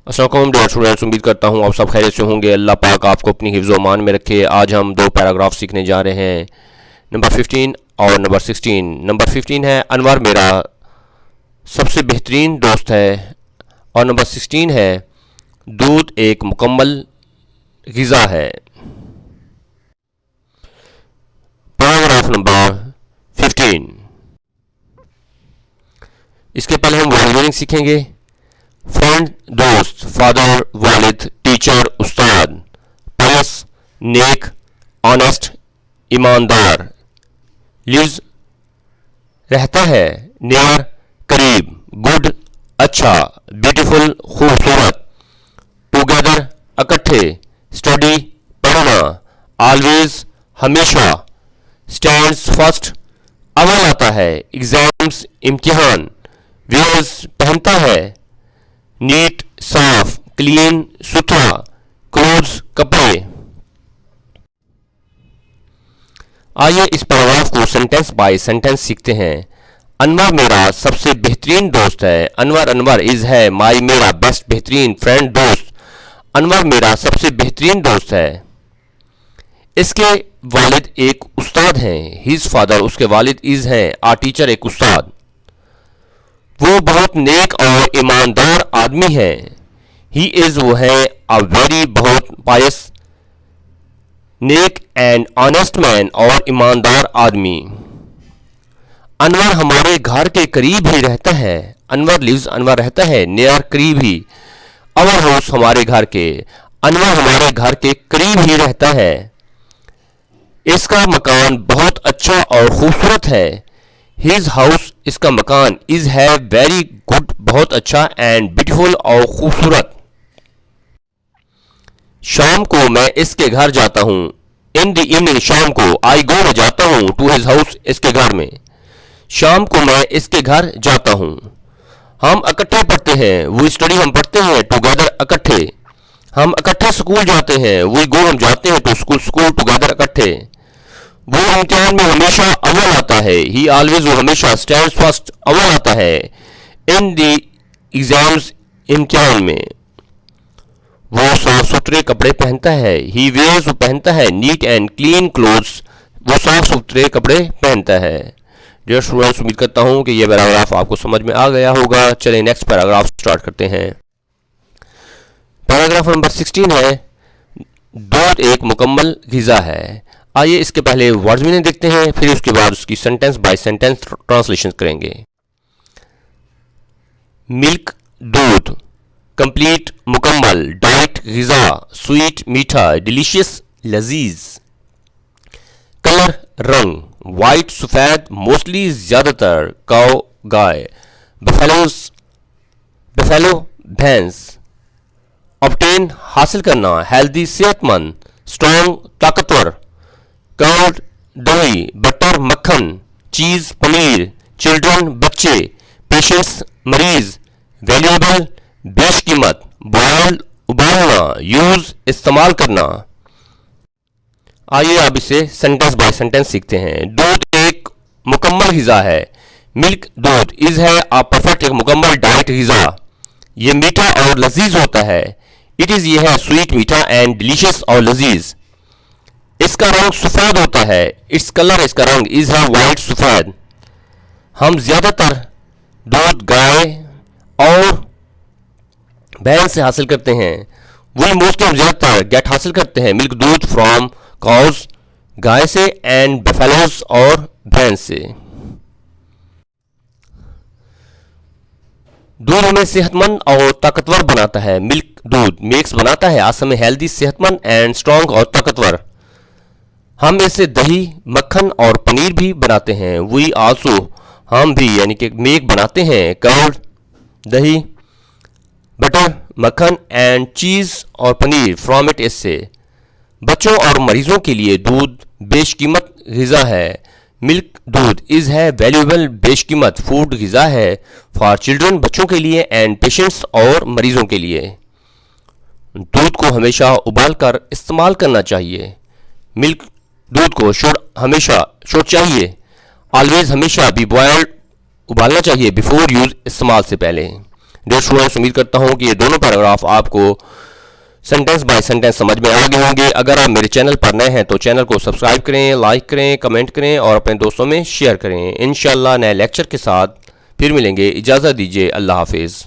अस्सलाम dear students, उम्मीद करता हूँ आप सब खैरियत से होंगे। अल्लाह पाक आपको अपनी हिफ्ज़ मान में रखे। आज हम दो पैराग्राफ सीखने जा रहे हैं, नंबर 15 और नंबर 16। नंबर 15 है अनवर मेरा सबसे बेहतरीन दोस्त है, और नंबर 16 है दूध एक मुकम्मल ग़िज़ा है। पैराग्राफ नंबर 15, इसके पहले हम वर्ड मीनिंग सीखेंगे। फ्रेंड दोस्त, फादर वालिद, टीचर उस्ताद, पायस नेक, ऑनेस्ट ईमानदार, लिव्स रहता है, नियर करीब, गुड अच्छा, ब्यूटीफुल खूबसूरत, टुगेदर इकट्ठे, स्टडी पढ़ना, ऑलवेज हमेशा, स्टैंड्स फर्स्ट अव्वल आता है, एग्जाम्स इम्तिहान, वियर्स पहनता है, नीट साफ, क्लीन सुथरा, क्लोथ्स कपड़े। आइए इस पैराग्राफ को सेंटेंस बाय सेंटेंस सीखते हैं। अनवर मेरा सबसे बेहतरीन दोस्त है। अनवर इज है माई मेरा बेस्ट बेहतरीन फ्रेंड दोस्त। अनवर मेरा सबसे बेहतरीन दोस्त है। इसके वालिद एक उस्ताद हैं। हिज फादर उसके वालिद इज हैं आ टीचर एक उस्ताद। वो बहुत नेक और ईमानदार आदमी है। ही इज वो है अ वेरी बहुत पायस नेक एंड ऑनेस्ट मैन और ईमानदार आदमी। अनवर हमारे घर के करीब ही रहता है। अनवर लिव्स अनवर रहता है नियर करीब ही। अवर हाउस हमारे घर के। अनवर हमारे घर के करीब ही रहता है। इसका मकान बहुत अच्छा और खूबसूरत है। हिज हाउस इसका मकान इज है वेरी गुड बहुत अच्छा एंड ब्यूटीफुल और खूबसूरत। शाम को मैं इसके घर जाता हूँ। इन द इवनिंग शाम को आई गो मैं जाता हूँ टू हिज हाउस इसके घर में। शाम को मैं इसके घर जाता हूँ। हम इकट्ठे पढ़ते हैं। वी स्टडी हम पढ़ते हैं टुगेदर इकट्ठे। हम इकट्ठे स्कूल जाते हैं। वी गो हम जाते हैं टू स्कूल स्कूल टुगेदर इकट्ठे। वो इम्तिहान में हमेशा अव्वल आता है। ही ऑलवेज वो हमेशा स्टैंड्स फर्स्ट अव्वल आता है। इन दी एग्जाम्स इम्तिहान में। वो साफ सुथरे कपड़े पहनता है। ही वेयर्स वो पहनता है नीट एंड क्लीन क्लोथ्स। वो साफ सुथरे कपड़े पहनता है। डियर स्टूडेंट्स, उम्मीद करता हूँ कि यह पैराग्राफ आपको समझ में आ गया होगा। चलिए नेक्स्ट पैराग्राफ स्टार्ट करते हैं। पैराग्राफ नंबर 16 है दूध एक मुकम्मल ग़िज़ा है। आइए इसके पहले वर्ड्स मीनिंग देखते हैं, फिर उसके बाद उसकी सेंटेंस बाय सेंटेंस ट्रांसलेशन करेंगे। मिल्क दूध, कंप्लीट मुकम्मल, डाइट ग़िज़ा स्वीट मीठा, डिलीशियस लजीज। कलर रंग, वाइट सफ़ेद मोस्टली ज़्यादातर, काउ गाय, बफेलो भैंस। ऑब्टेन हासिल करना, हेल्दी सेहतमंद, स्ट्रॉन्ग ताकतवर, कर्ड दही, बटर मक्खन, चीज़ पनीर, चिल्ड्रन बच्चे, पेशेंट्स मरीज, वैल्यूएबल बेशकीमत, बॉयल उबालना, यूज इस्तेमाल करना। आइए अब इसे सेंटेंस बाय सेंटेंस सीखते हैं। दूध एक मुकम्मल ग़िज़ा है। मिल्क दूध इज है आ परफेक्ट एक मुकम्मल डाइट ग़िज़ा। ये मीठा और लजीज होता है। इट इज़ ये है स्वीट मीठा एंड डिलीशियस और लजीज। इसका रंग सफ़ेद होता है। इट्स कलर इसका रंग इज है वाइट सफ़ेद। हम ज़्यादातर दूध गाय और भैंस से हासिल करते हैं। वही मोस्टली हम ज़्यादातर गेट हासिल करते हैं मिल्क दूध फ्रॉम काउज गाय से एंड बफेलोज और भैंस से। दूध हमें सेहतमंद और ताकतवर बनाता है। मिल्क दूध मेक्स बनाता है आस में हेल्दी सेहतमंद एंड स्ट्रॉन्ग और ताकतवर। हम इससे दही मक्खन और पनीर भी बनाते हैं। वी आल्सो हम भी यानी कि मेक बनाते हैं कर्ड दही बटर मक्खन एंड चीज़ और पनीर फ्रॉम इट इससे। बच्चों और मरीजों के लिए दूध बेशकीमत ग़िज़ा है। मिल्क दूध इज़ है वैल्यूएबल बेशकीमत फूड ग़िज़ा है फॉर चिल्ड्रन बच्चों के लिए एंड पेशेंट्स और मरीजों के लिए। दूध को हमेशा उबाल कर इस्तेमाल करना चाहिए। मिल्क दूध को शुड चाहिए। ऑलवेज हमेशा बी बॉयल्ड उबालना चाहिए बिफोर यूज इस्तेमाल से पहले। डियर स्टूडेंट्स, उम्मीद करता हूँ कि ये दोनों पैराग्राफ आपको सेंटेंस बाय सेंटेंस समझ में आ गए होंगे। अगर आप मेरे चैनल पर नए हैं तो चैनल को सब्सक्राइब करें, लाइक करें, कमेंट करें और अपने दोस्तों में शेयर करें। इंशाल्लाह नए लेक्चर के साथ फिर मिलेंगे। इजाज़त दीजिए। अल्लाह हाफिज़।